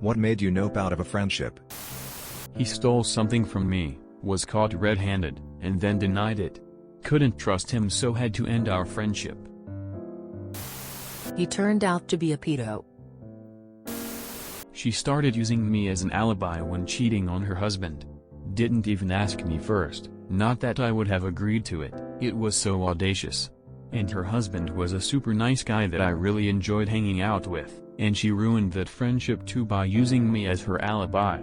What made you nope out of a friendship? He stole something from me, was caught red-handed, and then denied it. Couldn't trust him, so had to end our friendship. He turned out to be a pedo. She started using me as an alibi when cheating on her husband. Didn't even ask me first, not that I would have agreed to it, it was so audacious. And her husband was a super nice guy that I really enjoyed hanging out with, and she ruined that friendship too by using me as her alibi.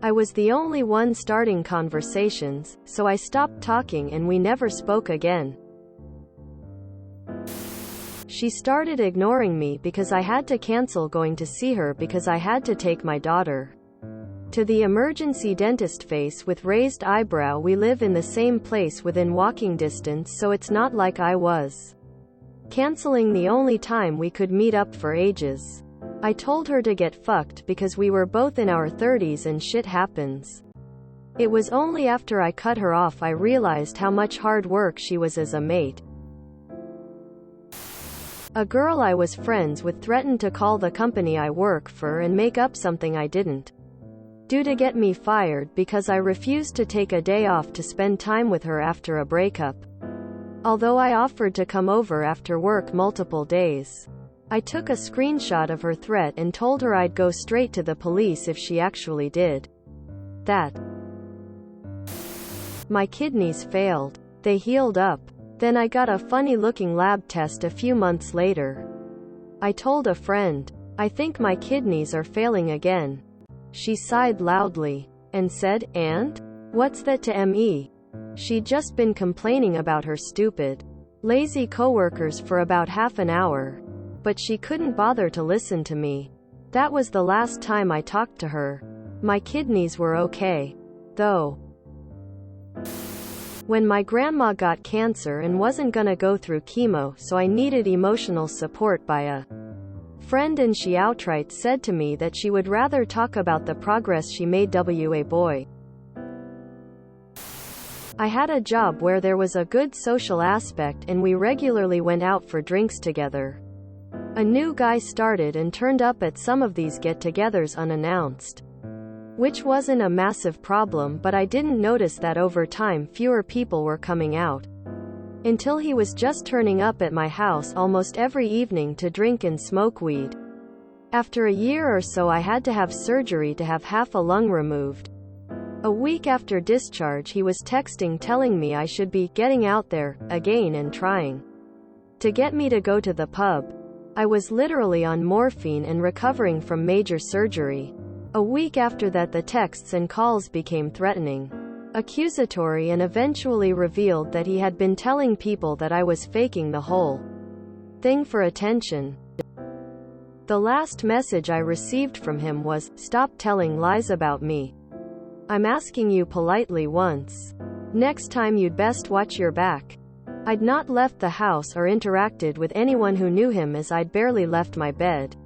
I was the only one starting conversations, so I stopped talking and we never spoke again. She started ignoring me because I had to cancel going to see her because I had to take my daughter to the emergency dentist. Face with raised eyebrow. We live in the same place within walking distance, so it's not like I was canceling the only time we could meet up for ages. I told her to get fucked because we were both in our 30s and shit happens. It was only after I cut her off I realized how much hard work she was as a mate. A girl I was friends with threatened to call the company I work for and make up something I didn't do to get me fired because I refused to take a day off to spend time with her after a breakup. Although I offered to come over after work multiple days. I took a screenshot of her threat and told her I'd go straight to the police if she actually did that. My kidneys failed. They healed up. Then I got a funny-looking lab test a few months later. I told a friend, "I think my kidneys are failing again." She sighed loudly and said, "And? What's that to me?" She'd just been complaining about her stupid, lazy coworkers for about half an hour. But she couldn't bother to listen to me. That was the last time I talked to her. My kidneys were okay, though. When my grandma got cancer and wasn't gonna go through chemo, so I needed emotional support by a friend, and she outright said to me that she would rather talk about the progress she made. Boy. I had a job where there was a good social aspect and we regularly went out for drinks together. A new guy started and turned up at some of these get-togethers unannounced. Which wasn't a massive problem, but I didn't notice that over time fewer people were coming out. Until he was just turning up at my house almost every evening to drink and smoke weed. After a year or so I had to have surgery to have half a lung removed. A week after discharge he was texting telling me I should be getting out there again and trying to get me to go to the pub. I was literally on morphine and recovering from major surgery. A week after that the texts and calls became threatening, accusatory, and eventually revealed that he had been telling people that I was faking the whole thing for attention. The last message I received from him was, "Stop telling lies about me. I'm asking you politely once. Next time you'd best watch your back." I'd not left the house or interacted with anyone who knew him as I'd barely left my bed.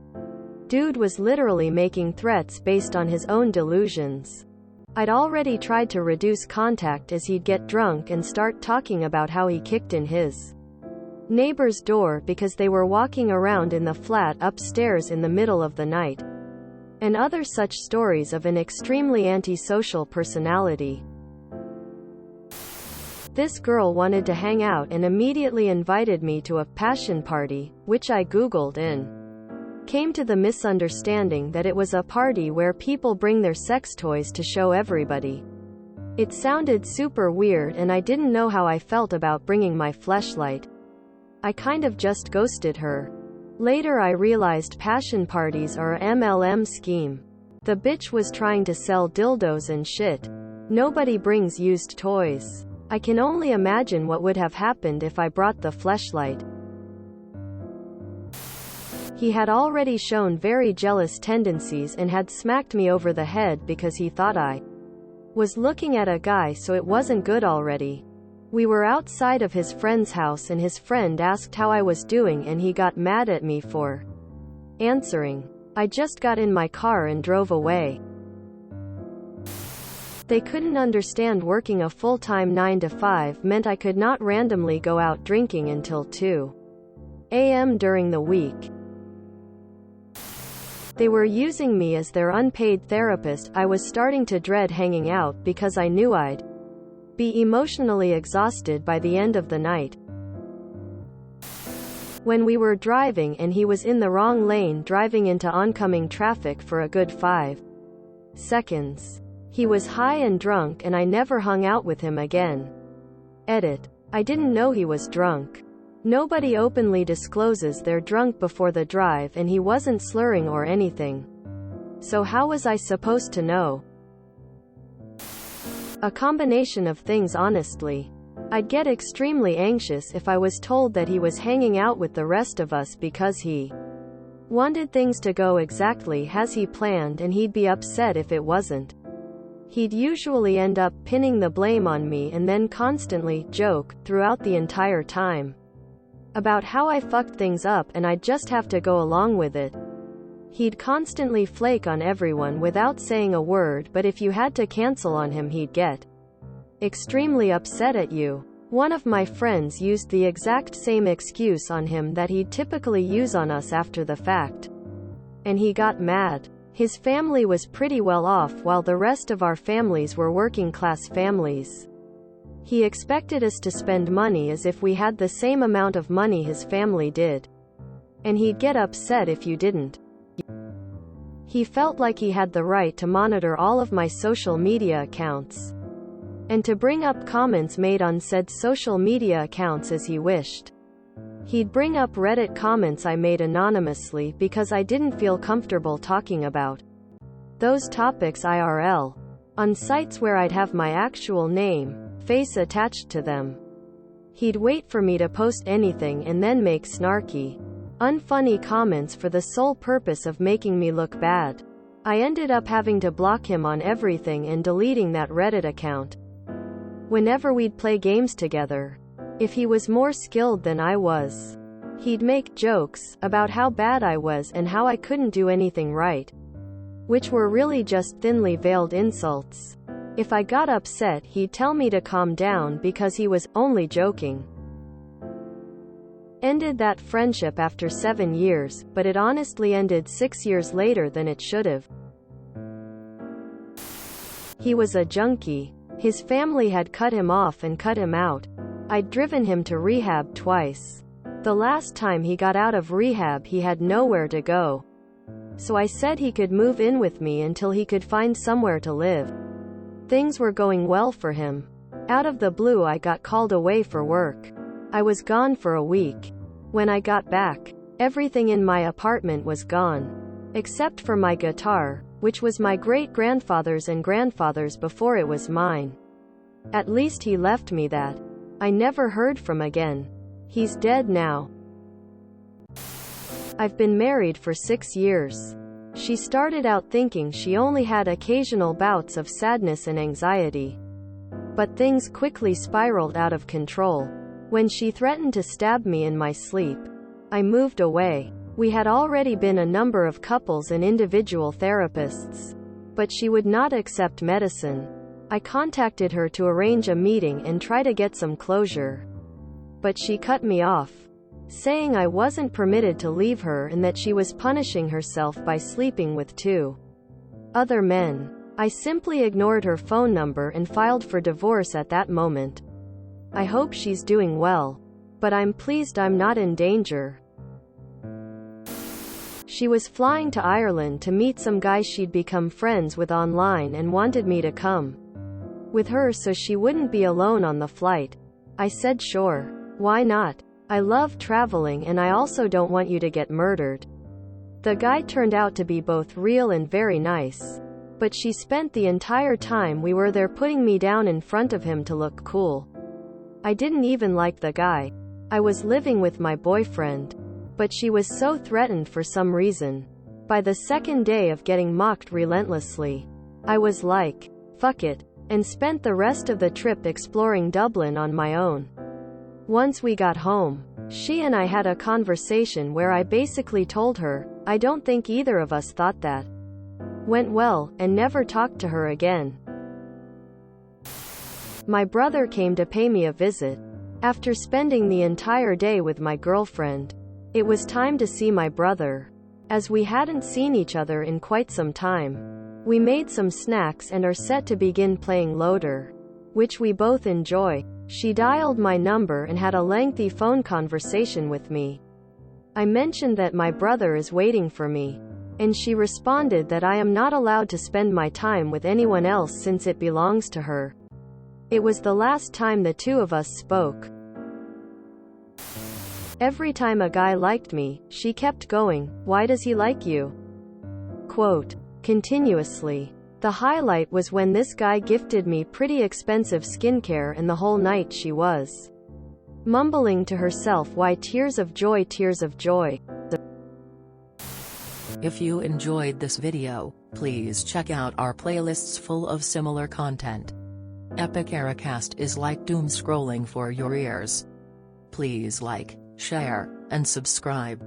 Dude was literally making threats based on his own delusions. I'd already tried to reduce contact as he'd get drunk and start talking about how he kicked in his neighbor's door because they were walking around in the flat upstairs in the middle of the night. And other such stories of an extremely antisocial personality. This girl wanted to hang out and immediately invited me to a passion party, which I Googled and came to the misunderstanding that it was a party where people bring their sex toys to show everybody. It sounded super weird and I didn't know how I felt about bringing my fleshlight. I kind of just ghosted her. Later I realized passion parties are a MLM scheme. The bitch was trying to sell dildos and shit. Nobody brings used toys. I can only imagine what would have happened if I brought the fleshlight. He had already shown very jealous tendencies and had smacked me over the head because he thought I was looking at a guy, so it wasn't good already. We were outside of his friend's house and his friend asked how I was doing and he got mad at me for answering. I just got in my car and drove away. They couldn't understand working a full-time 9-to-5 meant I could not randomly go out drinking until 2 a.m. during the week. They were using me as their unpaid therapist. I was starting to dread hanging out because I knew I'd be emotionally exhausted by the end of the night. When we were driving and he was in the wrong lane driving into oncoming traffic for a good 5 seconds. He was high and drunk and I never hung out with him again. Edit. I didn't know he was drunk. Nobody openly discloses they're drunk before the drive and he wasn't slurring or anything. So how was I supposed to know? A combination of things, honestly. I'd get extremely anxious if I was told that he was hanging out with the rest of us because he wanted things to go exactly as he planned, and he'd be upset if it wasn't. He'd usually end up pinning the blame on me and then constantly joke, throughout the entire time, about how I fucked things up and I'd just have to go along with it. He'd constantly flake on everyone without saying a word, but if you had to cancel on him he'd get extremely upset at you. One of my friends used the exact same excuse on him that he'd typically use on us after the fact. And he got mad. His family was pretty well off while the rest of our families were working-class families. He expected us to spend money as if we had the same amount of money his family did. And he'd get upset if you didn't. He felt like he had the right to monitor all of my social media accounts, and to bring up comments made on said social media accounts as he wished. He'd bring up Reddit comments I made anonymously because I didn't feel comfortable talking about those topics IRL, on sites where I'd have my actual name, face attached to them. He'd wait for me to post anything and then make snarky, unfunny comments for the sole purpose of making me look bad. I ended up having to block him on everything and deleting that Reddit account. Whenever we'd play games together, if he was more skilled than I was, he'd make jokes about how bad I was and how I couldn't do anything right, which were really just thinly veiled insults. If I got upset, he'd tell me to calm down because he was only joking. Ended that friendship after 7 years, but it honestly ended 6 years later than it should have. He was a junkie. His family had cut him off and cut him out. I'd driven him to rehab twice. The last time he got out of rehab he had nowhere to go. So I said he could move in with me until he could find somewhere to live. Things were going well for him. Out of the blue I got called away for work. I was gone for a week. When I got back, everything in my apartment was gone, except for my guitar, which was my great-grandfather's and grandfather's before it was mine. At least he left me that. I never heard from again. He's dead now. I've been married for 6 years. She started out thinking she only had occasional bouts of sadness and anxiety. But things quickly spiraled out of control. When she threatened to stab me in my sleep, I moved away. We had already been a number of couples and individual therapists, but she would not accept medicine. I contacted her to arrange a meeting and try to get some closure, but she cut me off, saying I wasn't permitted to leave her and that she was punishing herself by sleeping with 2 other men. I simply ignored her phone number and filed for divorce at that moment. I hope she's doing well, but I'm pleased I'm not in danger. She was flying to Ireland to meet some guys she'd become friends with online and wanted me to come with her so she wouldn't be alone on the flight. I said sure, why not? I love traveling and I also don't want you to get murdered. The guy turned out to be both real and very nice, but she spent the entire time we were there putting me down in front of him to look cool. I didn't even like the guy. I was living with my boyfriend, but she was so threatened for some reason. By the second day of getting mocked relentlessly, I was like, fuck it, and spent the rest of the trip exploring Dublin on my own. Once we got home, she and I had a conversation where I basically told her, I don't think either of us thought that went well, and never talked to her again. My brother came to pay me a visit. After spending the entire day with my girlfriend, it was time to see my brother. as we hadn't seen each other in quite some time. We made some snacks and are set to begin playing Loader, which we both enjoy. She dialed my number and had a lengthy phone conversation with me. I mentioned that my brother is waiting for me, and she responded that I am not allowed to spend my time with anyone else since it belongs to her. It was the last time the two of us spoke. Every time a guy liked me, she kept going, "Why does he like you?" Quote, continuously. The highlight was when this guy gifted me pretty expensive skincare, and the whole night she was mumbling to herself, "Why, tears of joy, tears of joy." If you enjoyed this video, please check out our playlists full of similar content. Epic Ericast is like doom scrolling for your ears. Please like, share, and subscribe.